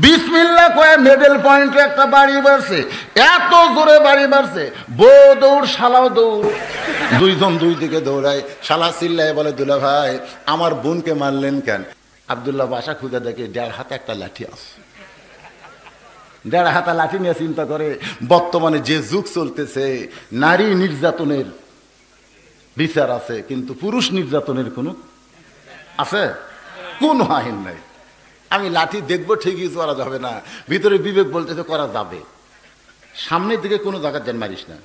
বিসমিল্লাহ কয়ে মিডল পয়েন্টে একটা বাড়ি বাড়ছে, এত জোরে বাড়ি বাড়ছে, বউ দৌড় শালাও দৌড়, দুইজন দুই দিকে দৌড়ায়। শালা চিল্লায় বলে দুলা ভাই আমার বোনকে মারলেন কেন? আব্দুল্লাহ বাসা খুঁজে দেখে 1.5 হাতে একটা লাঠি আছে। 1.5 হাতা লাঠি নিয়ে চিন্তা করে বর্তমানে যে যুগ চলতেছে নারী নির্যাতনের বিচার আছে, কিন্তু পুরুষ নির্যাতনের কোনো আছে? কোন আইন নাই। আমি লাঠি দেখবো ঠিকই, করা যাবে না। ভিতরে বিবেক বলতেছে করা যাবে। সামনের দিকে কোনো জায়গায় যেন মারিস না।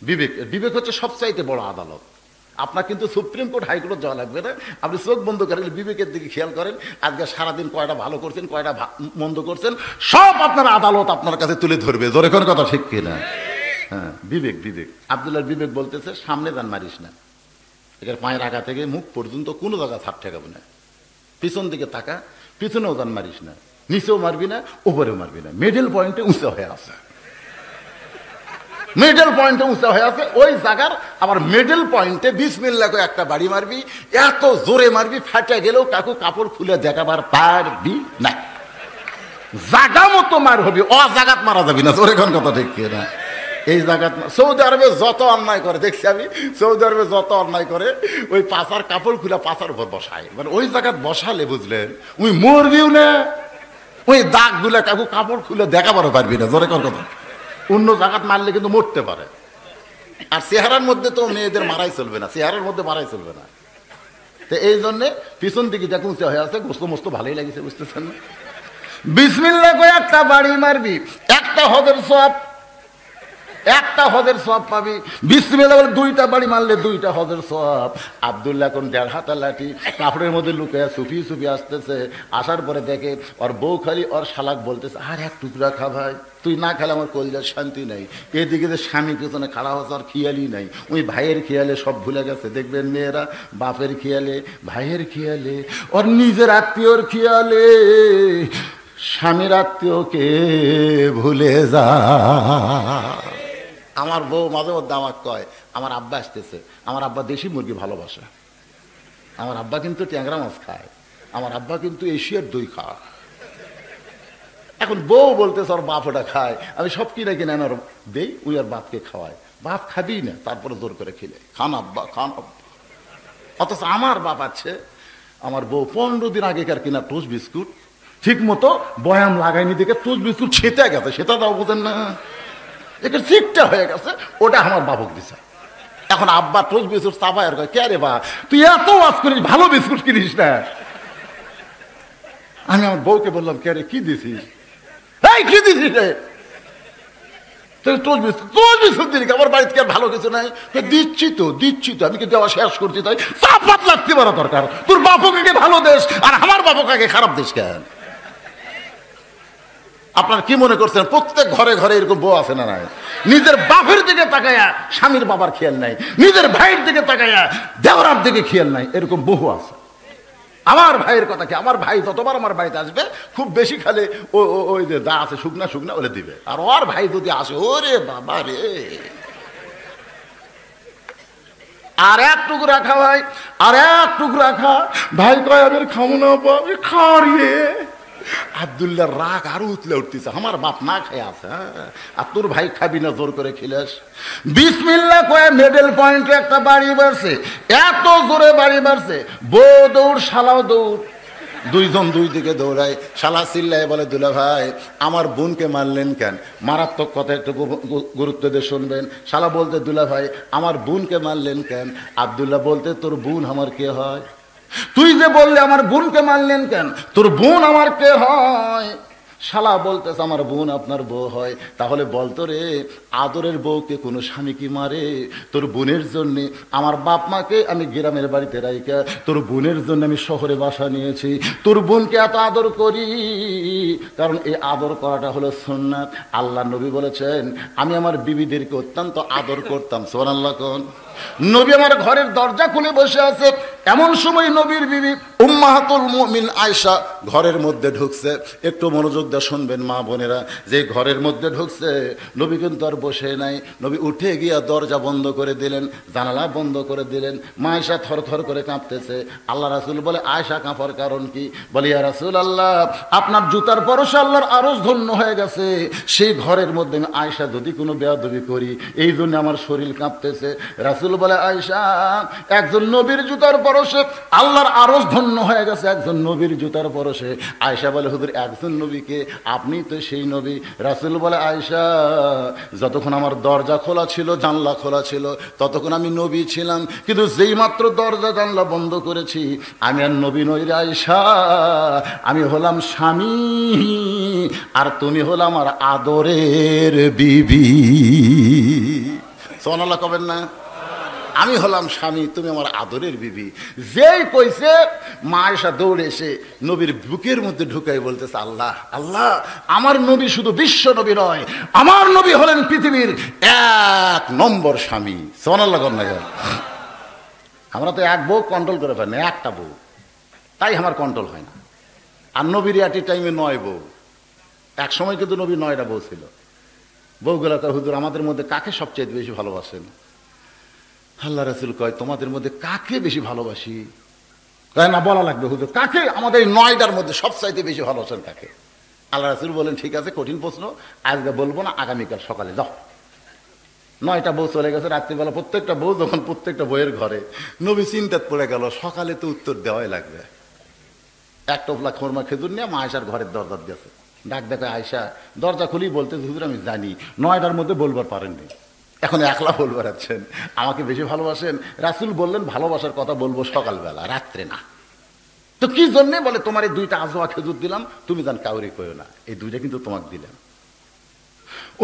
বিবেক, বিবেক হচ্ছে সবচাইতে বড় আদালত। আপনার কিন্তু সুপ্রিম কোর্ট হাইকোর্ট যাওয়া লাগবে না। আপনি চোখ বন্ধ করেন, বিবেকের দিকে খেয়াল করেন, আজকে সারাদিন কয়টা ভালো করছেন, কয়টা মন্দ করছেন, সব আপনার আদালত আপনার কাছে তুলে ধরবে। জোরে কোন কথা ঠিক কিনা? হ্যাঁ, বিবেক, বিবেক। আব্দুল্লাহর বিবেক বলতেছে সামনে যান মারিস না, এখানে পায়ের আগা থেকে মুখ পর্যন্ত কোনো জায়গা ছাপ ঠেকাবে না, পিছন দিকে তাকা, পিছনেও যান মারিস না, নিচেও মারবি না, উপরেও মারবি না, মিডল পয়েন্টে উঁচা হয়ে আছে। মিডল পয়েন্টে উঁচা হয়ে আছে ওই জায়গার আবার মিডল পয়েন্টে বিসমিল্লাহ করে একটা বাড়ি মারবি, এত জোরে মারবি ফাটা গেলেও কাকু কাপড় খুলে দেখাবার পারবি না। জায়গা মতো মার হবি, জাগাত মারা যাবি না। জোরে কোন কথা ঠিক কিনা? এই জায়গাত সৌদি আরবে যত অন্যায় করে দেখছি আমি, সৌদি আরবে যত অন্যায় করে ওই পাশার কাপড় খুলে পাশার উপর বসায়, মানে ওই জায়গাত বসালে বুঝলেন ওই মরবিও না, ওই দাগ গুলা কাকু কাপড় খুলে দেখাবারও পারবি না। জোরে কোন কথা। অন্য জায়গাত মারলে কিন্তু মরতে পারে। আর চেহারার মধ্যে তো মেয়েদের মারাই চলবে না, চেহারার মধ্যে মারাই চলবে না। তো এই জন্যে পিছন দিকে দেখুন উঁচা হয়ে আছে, গোস্ত মোস্ত ভালোই লাগছে, বুঝতেছেন না? বিসমিল্লাহ করে একটা বাড়ি মারবি, একটা হজের সওয়াব, একটা হজের সওয়াব পাবি। বিসমিল্লাহ বলে 2টা বাড়ি মারলে 2টা হজের সওয়াব। আব্দুল্লাহ কোন 1.5 হাতা লাঠি কাপড়ের মধ্যে লুকিয়ে সুফি সুফি আসতেছে। আসার পরে দেখে ওর বউ খালি ওর শালাক বলতেছে আর এক টুকরা খা ভাই, তুই না খেলে আমার কলিজার শান্তি নাই। এদিকে যে স্বামী পেছনে খাড়া হচ্ছে আর খেয়ালই নাই, ওই ভাইয়ের খেয়ালে সব ভুলে গেছে। দেখবেন মেয়েরা বাপের খেয়ালে, ভাইয়ের খেয়ালে, ওর নিজের আত্মীয়র খেয়ালে স্বামীর আত্মীয়কে ভুলে যা। আমার বউ মাঝে মধ্যে আমাকে কয় আমার আব্বা আসতেছে, আমার আব্বা দেশি মুরগি ভালোবাসে, আমার আব্বা কিন্তু ট্যাংরা মাছ খায়, আমার আব্বা কিন্তু এশিয়ার দই খায়। এখন বউ বলতেছে ওর বাপ ওটা খায়, আমি সব কিনে কিনে ওর দেই, ওই আর বাপকে খাওয়ায়। বাপ খাবি না, তারপরে জোর করে খেলে খান আব্বা, খান আব্বা। অথচ আমার বাপ আছে, আমার বউ 15 দিন আগেকার কিনা টোস্ট বিস্কুট ঠিক মতো বয়াম লাগাইনি দেখে টোস্ট বিস্কুট ছেটে গেছে, সেটা দাও বোঝেন না, এটা চিকটা হয়ে গেছে, ওটা আমার বাবক দিছে। এখন আব্বা টোস্ট বিস্কুট চাপায় আর কে রে বা তুই এত ওয়াজ করিস, ভালো বিস্কুট কিনিস না। আমি আমার বউকে বললাম কে রে কি দিছিস, এই কি দিছিস রে? টোস্ট বিস্কুট দিলি, আমার বাড়িতে কি ভালো কিছু নাই? দিচ্ছি তো দিচ্ছি তো, আমি কি দেওয়া শেষ করছি তাই চাপাত লাগতে পারা দরকার। তোর বাপকে ভালো দেশ আর আমার বাপকে খারাপ দেশ কেন? আপনার কি মনে করছেন প্রত্যেক ঘরে ঘরে এরকম বউ আছে না নাই? নিজের বাপের দিকে তাকায়া স্বামীর বাবার খেয়াল নাই, নিজের ভাইয়ের দিকে তাকায়া দেওরার দিকে খেয়াল নাই, এরকম বহু আছে। আমার ভাইয়ের কথা কি, আমার ভাই যতবার আমার বাড়িতে আসবে খুব বেশি খালে ওই যে যা আছে শুকনা শুকনা ওরে দিবে, আর ওর ভাই যদি আসে ওরে বাবা রে আর এক টুকরা খা ভাই, আর এক টুকরা খা ভাই, কয় আমি খাবো না, আমি খাওয়ারিয়ে। আব্দুল্লাহর রাগ আরো উতলে উঠতেছে, আমার বাপ না খেয়ে আছে, আর তোর ভাই খাবি না জোর করে খিলাস। বিসমিল্লাহ কয়ে মিডল পয়েন্টে একটা বাড়ি বাড়ছে, এত জোরে বাড়ি বাড়ছে, বউ দৌড় শালাও দৌড়, দুইজন দুই দিকে দৌড়ায়। শালা চিল্লায় বলে দুলা ভাই আমার বোনকে মারলেন কেন? মারাত্মক কথা, একটু গুরুত্ব দিয়ে শুনবেন। শালা বলতে দুলা ভাই আমার বোনকে মারলেন কেন? আব্দুল্লাহ বলতে তোর বোন আমার কে হয়? তুই যে বললে আমার বোনকে মারলেন কেন, তোর বোন আমার কে হয়? শালা বলতেছে আমার বোন আপনার বউ হয়। তাহলে বলতো রে আদরের বউকে কোনো স্বামী কি মারে? তোর বোনের জন্য আমার বাপ মাকে আমি গ্রামের বাড়িতে রাইকা তোর বোনের জন্য আমি শহরে বাসা নিয়েছি। তোর বোনকে এত আদর করি কারণ এই আদর করাটা হলো সুন্নাত। আল্লাহ নবী বলেছেন আমি আমার বিবিদেরকে অত্যন্ত আদর করতাম। সুবহানাল্লাহ কোন নবী আমার ঘরের দরজা খুলে বসে আছে, এমন সময় নবীর বিবি উম্মাহাতুল মুমিন আয়েশা ঘরের মধ্যে ঢুকছে। একটু মনোযোগ দিয়ে শুনবেন মা বোনেরা, যে ঘরের মধ্যে ঢুকছে নবী কিন্তু আর বসে নাই। নবী উঠে গিয়া দরজা বন্ধ করে দিলেন, জানালা বন্ধ করে দিলেন। মা আয়েশা থরথর করে কাঁপতেছে। আল্লাহ রাসূল বলে, আয়েশা কাঁপার কারণ কি? বলে, ইয়া রাসূলুল্লাহ, আপনার জুতার পরশে আল্লাহর আরশ ধন্য হয়ে গেছে। সেই ঘরের মধ্যে আমি আয়েশা যদি কোনো বেয়াদবি করি, এই জন্য আমার শরীর কাঁপতেছে। রাসূল বলে, আয়েশা, একজন নবীর জুতার পরশে আল্লাহর আরশ ধন্য হয়ে গেছে, একজন নবীর জুতার পরশে। আয়েশা বলে, হুজুর একজন নবীকে? আপনি তো সেই নবী। রাসূল বলে, আয়েশা, যতক্ষণ আমার দরজা খোলা ছিল, জানলা খোলা ছিল, ততক্ষণ আমি নবী ছিলাম, কিন্তু যেই মাত্র দরজা জানলা বন্ধ করেছি, আমি আর নবী নই রে আয়েশা, আমি হলাম স্বামী, আর তুমি হলো আমার আদরের বিবি। সুবহানাল্লাহ কবেন না? আমি হলাম স্বামী, তুমি আমার আদরের বিবি। যেই কইছে, মা আয়েশা দৌড়ে এসে নবীর বুকের মধ্যে ঢুকাই বলতেছে, আল্লাহ আল্লাহ, আমার নবী শুধু বিশ্ব নবী নয়, আমার নবী হলেন পৃথিবীর 1 নম্বর স্বামী। সুবহানাল্লাহ কন্যা। আমরা তো এক বউ কন্ট্রোল করে পাই না, একটা বউ, তাই আমার কন্ট্রোল হয় না। আর নবীর এট এ টাইমে 9 বউ। এক সময় কিন্তু নবী 9টা বউ ছিল। বউগুলা কয়, হুজুর আমাদের মধ্যে কাকে সবচেয়ে বেশি ভালোবাসেন? আল্লাহ রাসূল কয়, তোমাদের মধ্যে কাকে বেশি ভালোবাসি? কয়, না বলা লাগবে হুজুর, কাকে আমাদের 9টার মধ্যে সবচাইতে বেশি ভালোবাসেন কাকে? আল্লাহ রাসূল বলেন, ঠিক আছে, কঠিন প্রশ্ন, আজকে বলবো না, আগামীকাল সকালে যাও। 9টা বউ চলে গেছে। রাত্রিবেলা প্রত্যেকটা বউ যখন প্রত্যেকটা বইয়ের ঘরে, নবী চিন্তাত পড়ে গেল, সকালে তো উত্তর দেওয়াই লাগবে। এক টোপলা খোরমা খেজুর নিয়ে মা আয়েশার ঘরের দরজা গেছে। ডাক দেখে আয়েশা, দরজা খুলি বলতে, হুজুর আমি জানি 9টার মধ্যে বলবার পারেননি, এখন একলা বলবার আছেন, আমাকে বেশি ভালোবাসেন। রাসূল বললেন, ভালোবাসার কথা বলবো সকালবেলা, রাত্রে না। তো কি জন্যে? বলে, তোমার এই 2টা আজোয়া খেজুর দিলাম, তুমি জান কাউরে কইও না, এই 2টা কিন্তু তোমাকে দিলাম।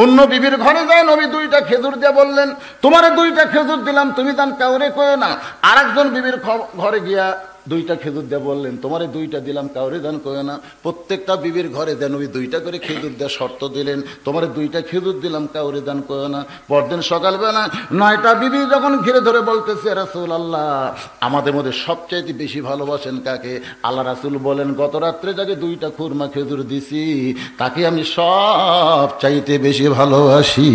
অন্য বিবির ঘরে যায়, নবী 2টা খেজুর দিয়ে বললেন, তোমারে 2টা খেজুর দিলাম, তুমি জান কাউরে কইও না। আর একজন বিবির ঘরে গিয়া 2টা খেজুর দিয়ে বললেন, তোমারে 2টা দিলাম, কাউরে দান কইও না। প্রত্যেকটা বিবির ঘরে দেন নবী 2টা করে খেজুর দিয়ে শর্ত দিলেন, তোমারে 2টা খেজুর দিলাম, কাউরে দান কইও না। পরদিন সকালবেলা 9টা বিবি যখন ঘিরে ধরে বলতেছে, রাসূলুল্লাহ, আমাদের মধ্যে সবচাইতে বেশি ভালোবাসেন কাকে? আল্লাহ রাসূল বলেন, গত রাত্রে যাকে 2টা খুরমা খেজুর দিছি, তাকে আমি সবচাইতে বেশি ভালোবাসি।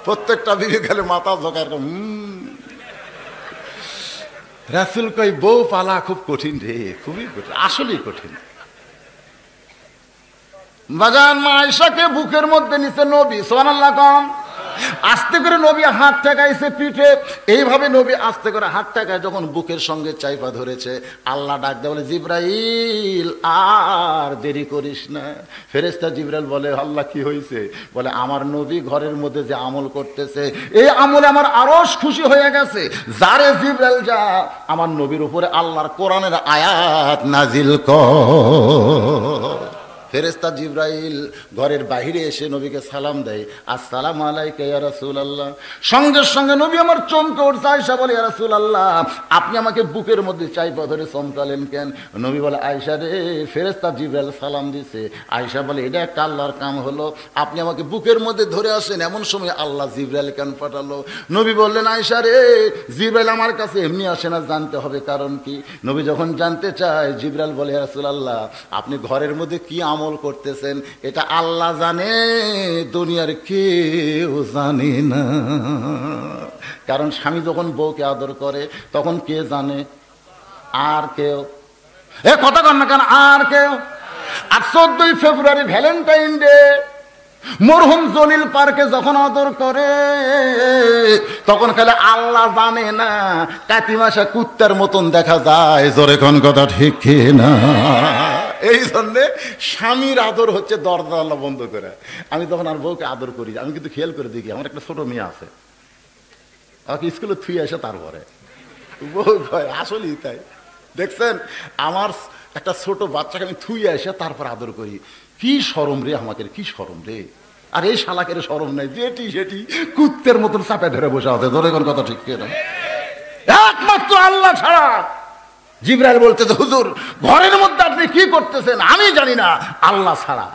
প্রত্যেকটা বিবি গেলে মাথা ঝোঁকায়। রাসূল কই, বউ পালা খুব কঠিন রে, খুবই কঠিন, আসলেই কঠিন। বাজান মা আয়েশাকে বুকের মধ্যে নিছে নবী, সুবহানাল্লাহ কম। আস্তে করে নবী হাত ঠেকাইছে পিঠে, এইভাবে নবী আস্তে করে হাত ঠেকায় যখন বুকের সঙ্গে চাইপা ধরেছে, আল্লাহ ডাক দেয়, বলে, জিবরাইল আর দেরি করিস না। ফেরেশতা জিবরাইল বলে, আল্লাহ কি হয়েছে? বলে, আমার নবী ঘরের মধ্যে যে আমল করতেছে, এই আমলে আমার আরশ খুশি হয়ে গেছে। যারে জিবরাইল, যা আমার নবীর উপরে আল্লাহর কোরআনের আয়াত নাজিল কর। ফেরেশতা জিবরাইল ঘরের বাইরে এসে নবীকে সালাম দেয়, আসসালামু আলাইকা ইয়া রাসূলুল্লাহ। সঙ্গে সঙ্গে নবী আমার চমকে উঠছে। আয়েশা বলে, ইয়া রাসূলুল্লাহ, আপনি আমাকে বুকের মধ্যে চাইপা ধরে চমকালেন কেন? নবী বলে, আয়েশা রে, ফেরেশতা জিবরাইল সালাম দিছে। আয়েশা বলে, এটা একটা আল্লাহর কাম হলো, আপনি আমাকে বুকের মধ্যে ধরে আসেন, এমন সময় আল্লাহ জিবরাইল কেন পাঠালো? নবী বললেন, আয়েশা রে, জিবরাইল আমার কাছে এমনি আসে না, জানতে হবে কারণ কি। নবী যখন জানতে চায়, জিবরাইল বলে, ইয়া রাসূলুল্লাহ, আপনি ঘরের মধ্যে কি আমল করতেছেন এটা আল্লাহ জানে, দুনিয়ার কেউ জানে না। কারণ স্বামী যখন বউকে আদর করে, তখন কে জানে? আর কেউ। এ কথা কন না কেন? আর কেউ। আর 14ই ফেব্রুয়ারি ভ্যালেন্টাইন ডে, মরহুম জলিল পার্কে যখন আদর করে, তখন খেলে আল্লাহ জানে না, কাতিমাশা কুত্তার মতন দেখা যায়। জোরে কোন কথা ঠিক না? এই জন্যে স্বামীর আদর হচ্ছে দরজা আল্লাহ বন্ধ করে। আমি তখন আর বউকে আদর করি, আমি কিন্তু খেয়াল করে দেখি, আমার একটা ছোট মেয়ে আছে, আমাকে স্কুলে থুই আসে, তারপরে বউ কয়, আসলেই তাই। দেখছেন, আমার একটা ছোট বাচ্চাকে আমি থুই আসে তারপর আদর করি। কি শরম রে আমাকে, কি শরম রে। আর এই শালাকের শরম নাই, যেটি সেটি কুত্তের মতন চাপে ধরে বসে আছে। ধরে কোন কথা ঠিক না? একমাত্র আল্লাহ ছাড়া। জিবরাইল বলতেছে, হুজুর ঘরের মধ্যে আপনি কি করতেছেন? আমি জানি না, আল্লাহ ছাড়া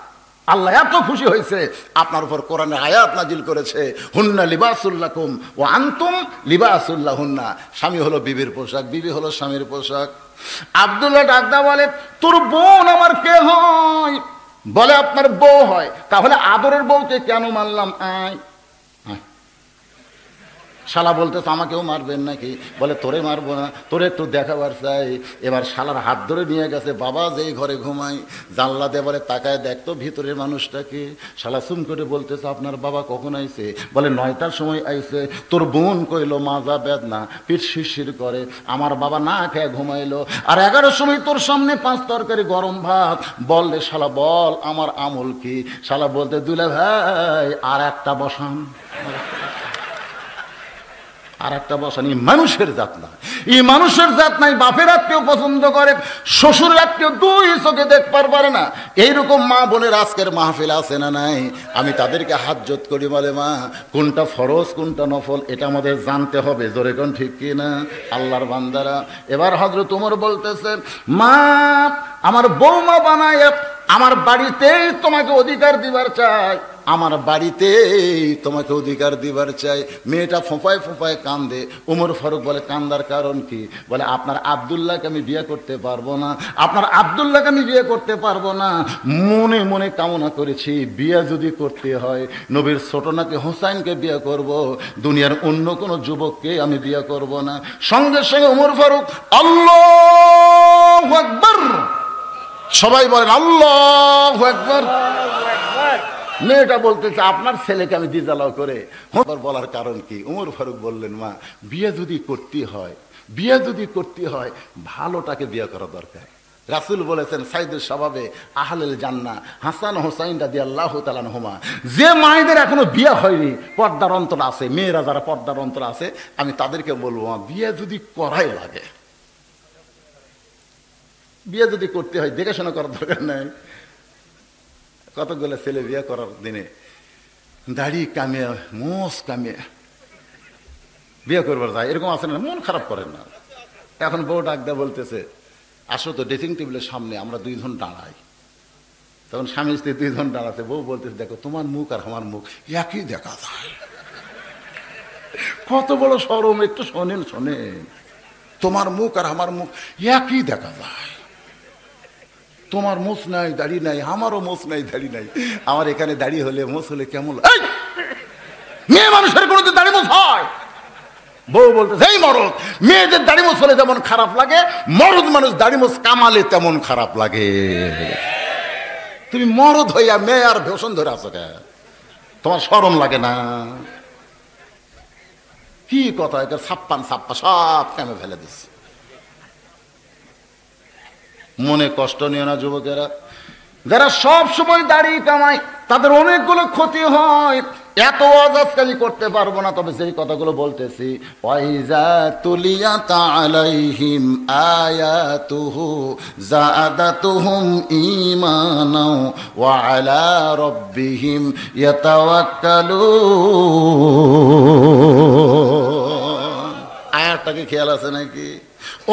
আল্লাহ এত খুশি হয়েছে আপনার উপর কোরআনে আয়াত নাজিল করেছে, হুন্না লিবাসুল লাকুম ওয়া আনতুম লিবাসুল লাহুন্না। স্বামী হলো বিবির পোশাক, বিবি হলো স্বামীর পোশাক। আব্দুল্লাহ ডাকদা বলে, তোর বোন আমার কে হয়? বলে আপনার বউ হয়। তাহলে আদরের বউকে কেন মারলাম? আয়। শালা বলতেছে আমাকেও মারবেন নাকি? বলে তোরে মারবো না, তোরে একটু দেখাবার চাই। এবার শালার হাত ধরে নিয়ে গেছে, বাবা যেই ঘরে ঘুমাই জানলা দিয়ে বলে তাকায় দেখতো ভিতরের মানুষটাকে। শালা চুম করে বলতেছে আপনার বাবা কখন আইছে? বলে 9টার সময় আইছে। তোর বোন কইলো মাজা বেদনা, পিঠ শিরশির করে, আমার বাবা না খেয়ে ঘুমাইলো। আর 11টার সময় তোর সামনে 5 তরকারি গরম ভাত। বললে শালা বল আমার আমল কি? শালা বলতে দুলা ভাই আর একটা বসান, আর একটা বসান। এই মানুষের জাত না, এই মানুষের জাত নাই। বাপের আত্মীয় পছন্দ করে, শ্বশুর আত্মীয় 2 চোখে দেখবার পারে না। এইরকম মা বোনের আজকের মাহফিল আছে না নাই? আমি তাদেরকে হাতজোত করি, বলে মা কোনটা ফরজ কোনটা নফল এটা আমাদের জানতে হবে। জোরে কোন ঠিক কি না আল্লাহর বান্দারা? এবার হযরত ওমর বলতেছে, মা আমার বৌমা বানায় আমার বাড়িতেই তোমাকে অধিকার দিবার চাই, আমার বাড়িতেই তোমাকে অধিকার দিবার চাই। মেয়েটা ফোঁপায় ফোঁপায় কান্দে। ওমর ফারুক বলে কান্দার কারণ কি? বলে আপনার আব্দুল্লাহকে আমি বিয়ে করতে পারবো না, আপনার আব্দুল্লাহকে আমি বিয়ে করতে পারবো না। মনে মনে কামনা করেছি বিয়ে যদি করতে হয় নবীর ছোট নাতি হোসাইনকে বিয়ে করব, দুনিয়ার অন্য কোনো যুবককে আমি বিয়ে করব না। সঙ্গে সঙ্গে ওমর ফারুক আল্লাহু আকবার, সবাই বলেন আল্লাহু আকবার। মেয়েটা বলতেছে আপনার ছেলেকে আমি দিজালাও করে বলার কারণ কি? ওমর ফারুক বললেন, মা বিয়ে যদি করতে হয়, বিয়ে যদি করতে হয় ভালোটাকে বিয়ে করা দরকার। রাসূল বলেছেন সাইদুল শাবাবে আহলুল জান্নাহ হাসান হোসাইন রাদিয়াল্লাহু তাআলা আনহুমা। যে মায়েদের এখনো বিয়ে হয়নি, পর্দার অন্তর আছে, মেয়েরা যারা পর্দার অন্তর আছে, আমি তাদেরকে বলবো বিয়ে যদি করাই লাগে, বিয়ে যদি করতে হয় দেখাশোনা করার দরকার নাই। কতগুলো ছেলে বিয়ে করার দিনে দাড়ি কামিয়ে মোষ কামিয়ে বিয়ে করবার যায়, এরকম আছে না? মন খারাপ করেন না। এখন বউ ডাক দেয়া বলতেছে আসো তো ড্রেসিং টেবিলের সামনে আমরা 2 জন দাঁড়াই। তখন স্বামী স্ত্রী 2 জন দাঁড়াতে, বউ বলতেছে দেখো তোমার মুখ আর আমার মুখ একই দেখা যায়। কত বড় শরম, একটু শোনেন শোনেন, তোমার মুখ আর আমার মুখ একই দেখা যায়। তোমার মোছ নাই দাড়ি নাই, আমারও মোছ নাই দাড়ি নাই। আমার এখানে দাড়ি হলে মোছ হলে কেমন? মেয়ে মানুষের কোনোদিন দাড়ি মোছ হয়? বউ বলতেছে এই মরদ, মেয়েদের দাড়ি মোছ হলে যেমন খারাপ লাগে, মরদ মানুষ দাড়ি মোছ কামালে তেমন খারাপ লাগে। তুমি মরদ হইয়া মেয়ে আর ভীষণ ধরে আছো কে? তোমার শরম লাগে না? কি কথা এটা? ছাপ্পান ছাপ্পা সব কেমন ফেলে দিচ্ছে। মনে কষ্ট নিও না যুবকেরা, যারা সব সময় দাড়ি কামায় তাদের অনেকগুলো ক্ষতি হয়। এত আজকালি করতে পারবো না, তবে সেই কথাগুলো বলতেছি। ওয়াইজা তুলিয়াত আলাইহিম আয়াতুহু যাদাতুহুম ঈমানাও ওয়া আলা রাব্বিহিম ইয়াতাওয়াক্কালুন। আয়াতটাকে খেয়াল আছে নাকি?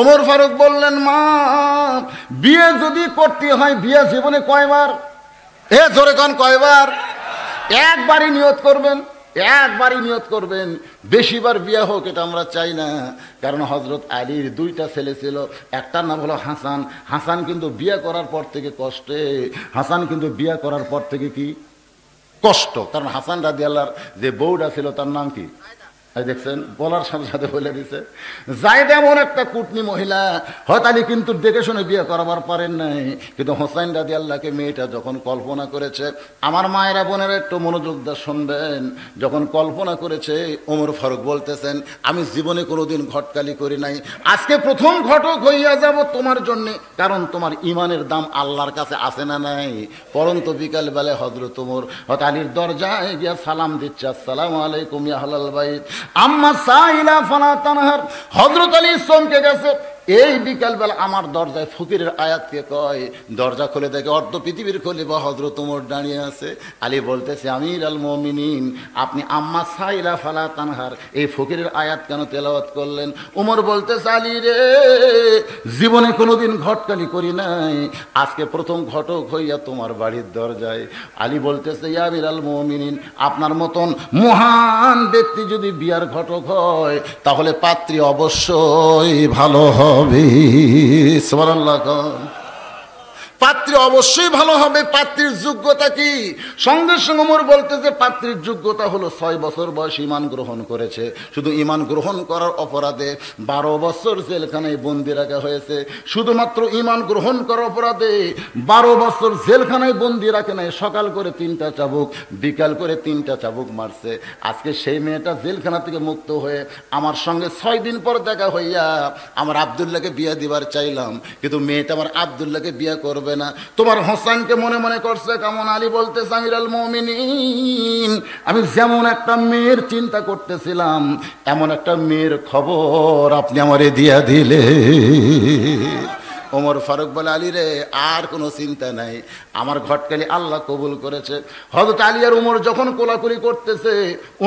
ওমর ফারুক বললেন, মা বিয়ে যদি করতে হয় বিয়ে জীবনে কয়বার? জোরে কোন কয়বার? একবারই নিয়ত করবেন, একবারই নিয়ত করবেন। বেশিবার বিয়ে হোক এটা আমরা চাই না। কারণ হযরত আলীর 2টা ছেলে ছিল, একটার নাম হলো হাসান। হাসান কিন্তু বিয়ে করার পর থেকে কষ্টে, হাসান কিন্তু বিয়ে করার পর থেকে কি কষ্ট। কারণ হাসান রাদিয়াল্লাহর যে বউটা ছিল তার নাম কি? দেখছেন, বলার সাথে সাথে বলে দিছে। জায়েদ এমন একটা কুটনি মহিলা, হয়তো আলী কিন্তু দেখে শুনে বিয়ে করাবার পারেন নাই। কিন্তু হোসাইন রাদিয়াল্লাহকে মেয়েটা যখন কল্পনা করেছে, আমার মায়েরা বোনেরা একটু মনোযোগ দিয়ে শুনবেন, যখন কল্পনা করেছে ওমর ফারুক বলতেছেন আমি জীবনে কোনোদিন ঘটকালি করি নাই, আজকে প্রথম ঘটক হইয়া যাব তোমার জন্যে। কারণ তোমার ইমানের দাম আল্লাহর কাছে আছে না নাই? পরন্ত বিকাল বেলায় হযরত ওমর হয়তো আলীর দরজায় গিয়া সালাম দিচ্ছে, আসসালামু আলাইকুম ইয়া আহলাল বাইত আম্মা সাইলা ফালা তানহার। হযরত আলী চমকে গেছে, এই বিকালবেলা আমার দরজায় ফকিরের আয়াতকে কয়, দরজা খুলে দেখে অর্ধ পৃথিবীর খলিফা হযরত ওমর দাঁড়িয়ে আছে। আলী বলতেছে, আমির আল মুমিনিন, আপনি আম্মা সাইলা ফালা তানহার এই ফকিরের আয়াত কেন তেলাওয়াত করলেন? ওমর বলতেছে, আলী রে, জীবনে কোনোদিন ঘটকালি করি নাই, আজকে প্রথম ঘটক হইয়া তোমার বাড়ির দরজায়। আলী বলতেছে, ইয়া আমির আল মুমিনিন, আপনার মতন মহান ব্যক্তি যদি বিয়ার ঘটক হয় তাহলে পাত্রী অবশ্যই ভালো হবে। সুবহানাল্লাহ। পাত্রী অবশ্যই ভালো হবে। পাত্রীর যোগ্যতা কি? সঙ্গে সঙ্গে ওমর বলতেছে, পাত্রীর যোগ্যতা হলো 6 বছর বয়স ঈমান গ্রহণ করেছে। শুধু ঈমান গ্রহণ করার অপরাধে 12 বছর জেলখানায় বন্দি রাখা হয়েছে। শুধুমাত্র ঈমান গ্রহণ করার অপরাধে 12 বছর জেলখানায় বন্দি রাখে নাই। সকাল করে 3টা চাবুক, বিকাল করে 3টা চাবুক মারছে। আজকে সেই মেয়েটা জেলখানা থেকে মুক্ত হয়ে আমার সঙ্গে 6 দিন পর দেখা হইয়া আমার আব্দুল্লাহকে বিয়া দিবার চাইলাম, কিন্তু মেয়েটা আমার আব্দুল্লাহকে বিয়া করবে না। তোমার হোসেনকে মনে মনে করছে কেমন? আলী বলতেছে, আমির আল মুমিনিন, আমি যেমন একটা মেয়ের চিন্তা করতেছিলাম এমন একটা মেয়ের খবর আপনি আমারে দিয়া দিলে। ওমর ফারুক বলে, আলী রে, আর কোনো চিন্তা নাই, আমার ঘটকালি আল্লাহ কবুল করেছে। হযরত আলী আর ওমর যখন কোলাকুলি করতেছে,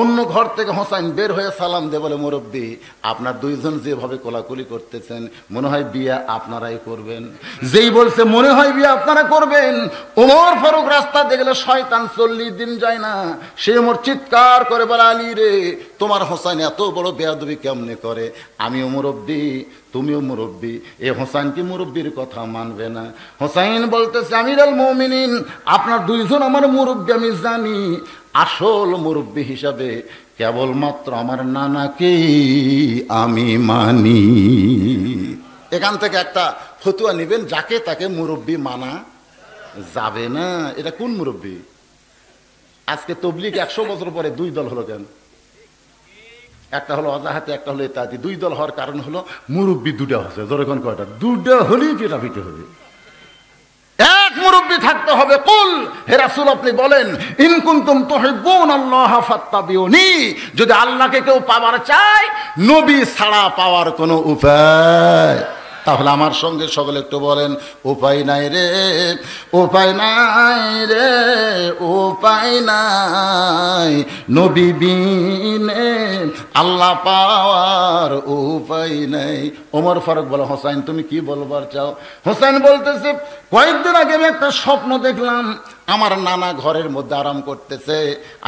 অন্য ঘর থেকে হোসেন বের হয়ে সালাম দিয়ে বলে, মুরব্বী, আপনার দুইজন যেভাবে কোলাকুলি করতেছেন মনে হয় বিয়া আপনারাই করবেন। যেই বলছে মনে হয় বিয়া আপনারা করবেন, ওমর ফারুক রাস্তা দিয়ে গেলে শয়তান 40 দিন যায় না, সে ওমর চিৎকার করে বলে, আলী রে, তোমার হোসেন এত বড় বেয়াদবি কেমনে করে? আমিও মুরব্বী, তুমিও মুরব্বী, এ হোসেন কি মুরব্বীর কথা মানবে না? হোসেন বলতেছে, আমির আল মুমিনিন, আপনার দুইজন আমার মুরব্বী আমি জানি, আসল মুরব্বী হিসাবে কেবলমাত্র আমার নানাকেই আমি মানি। এখান থেকে একটা ফতুয়া নেবেন, যাকে তাকে মুরব্বী মানা যাবে না। এটা কোন মুরব্বী? আজকে তবলিগ 100 বছর পরে 2 দল হলো কেন? একটা হলো অজাহাতে, একটা হলো ইত্যাদি। 2 দল হওয়ার কারণ হলো মুরব্বী 2টা হচ্ছে। যখন কয়টা? 2টা হলেই পিটাপিটি হবে। এক মুরব্বী থাকতে হবে। কুল, হে রাসূল, আপনি বলেন, ইন কুনতুম তুহিব্বুনাল্লাহ ফাত্তাবিউনি, যদি আল্লাহকে কেউ পাওয়ার চায়, নবী ছাড়া পাওয়ার কোনো উপায়, তাহলে আমার সঙ্গে সকলে একটু বলেন, উপায় নাই রে, উপায় নাই রে, উপায় নাই, নবী বিনে আল্লাহ পাওয়ার উপায় নাই। ওমর ফারুক বলে, হোসেন তুমি কি বলবার চাও? হোসেন বলতেছে, কয়েকদিন আগে আমি একটা স্বপ্ন দেখলাম, আমার নানা ঘরের মধ্যে আরাম করতেছে।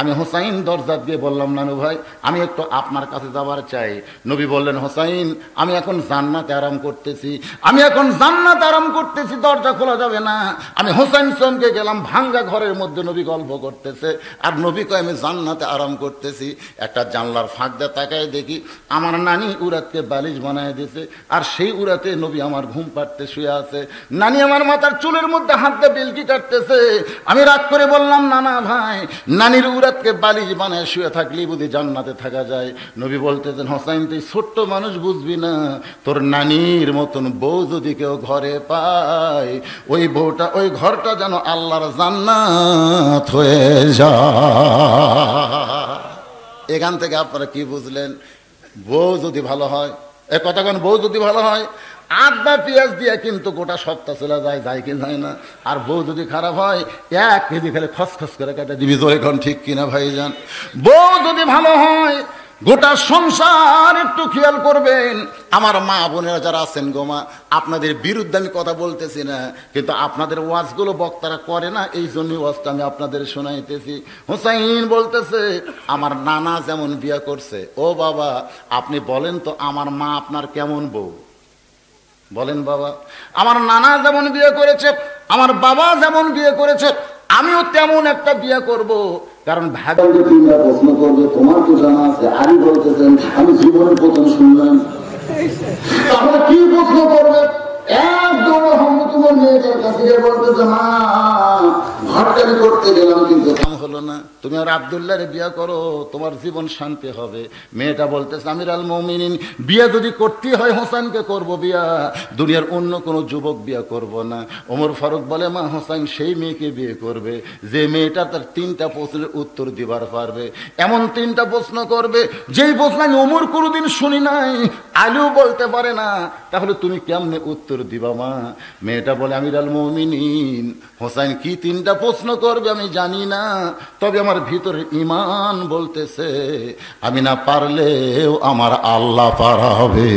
আমি হোসাইন দরজা দিয়ে বললাম, নানু ভাই, আমি একটু আপনার কাছে যাবার চাই। নবী বললেন, হোসাইন, আমি এখন জান্নাতে আরাম করতেছি, আমি এখন জান্নাতে আরাম করতেছি, দরজা খোলা যাবে না। আমি হোসাইন চমকে গেলাম, ভাঙ্গা ঘরের মধ্যে নবী গল্প করতেছে, আর নবী কয় আমি জান্নাতে আরাম করতেছি। একটা জানলার ফাঁক দিয়ে তাকায় দেখি আমার নানি উরাতকে বালিশ বানায় দিয়েছে, আর সেই উরাতে নবী আমার ঘুম পাড়তে শুয়ে আছে। নানি আমার মাথার চুলের মধ্যে হাত দিয়ে বেলকি কাটতেছে। আমি রাগ করে বললাম, নানা ভাই, নানির উরাতকে বালিশ বানায় শুয়ে থাকলেই বুঝি জান্নাতে থাকা যায়? নবী বলতেছেন, হোসাইন, তুই ছোট্ট মানুষ, বুঝবি না, তোর নানির মতন বউ যদি কেউ ঘরে পায়, ওই বউটা, ওই ঘরটা যেন আল্লাহর জান্নাত হয়ে যায়। এখান থেকে আপনারা কি বুঝলেন? বউ যদি ভালো হয়, এ কথা কেন, বউ যদি ভালো হয়, আদা পেঁয়াজ দিয়ে কিন্তু গোটা সপ্তাহ চলে যায়, যায় কি যায় না? আর বউ যদি খারাপ হয়, 1 কেজি খেলে খসখস করে কাটা দিবি। তো এখন ঠিক কিনা ভাইজান? বউ যদি ভালো হয়, গোটা সংসার একটু খেয়াল করবেন। আমার মা বোনেরা যারা আছেন গো মা, আপনাদের বিরুদ্ধে আমি কথা বলতেছি না, কিন্তু আপনাদের ওয়াজগুলো বক্তারা করে না, এই জন্যই ওয়াজটা আমি আপনাদের শোনাইতেছি। হোসাইন বলতেছে, আমার নানা যেমন বিয়ে করছে, ও বাবা আপনি বলেন তো, আমার মা আপনার কেমন বউ? বলেন বাবা, আমার নানা যেমন বিয়ে করেছে, আমার বাবা যেমন বিয়ে করেছে, আমিও তেমন একটা বিয়ে করব। কারণ ভাবে প্রশ্ন করবে, তোমার তো জানা আছে। আলী বলতেছেন, আমি জীবনের প্রথম শুনলাম। তাহলে কি প্রশ্ন করবে? একদম তোমার মেয়েটার কাছে বলতেছে, মা ঘরটারি করতে গেলাম কিন্তু কাম হলো না, তুমি আর আব্দুল্লাহরে বিয়ে করো, তোমার জীবন শান্তি হবে। মেয়েটা বলতেছে, আমির আল মুমিনিন, বিয়ে যদি করতে হয় হোসেনকে করব বিয়া, দুনিয়ার অন্য কোনো যুবক বিয়ে করব না। ওমর ফারুক বলে, মা হোসেন সেই মেয়েকে বিয়ে করবে যে মেয়েটা তার 3টা প্রশ্নের উত্তর দিবার পারবে। এমন 3টা প্রশ্ন করবে যেই প্রশ্ন আমি ওমর কোনোদিন শুনি নাই, আলু বলতে পারে না, তাহলে তুমি কেমনে উত্তর দিবা মা? মেয়েটা বলে, আমিরুল মুমিনিন, হোসেন কি 3টা প্রশ্ন করবে আমি জানি না, তবে আমার ভিতরে ঈমান বলতেছে আমি না পারলেও আমার আল্লাহ পারাবে।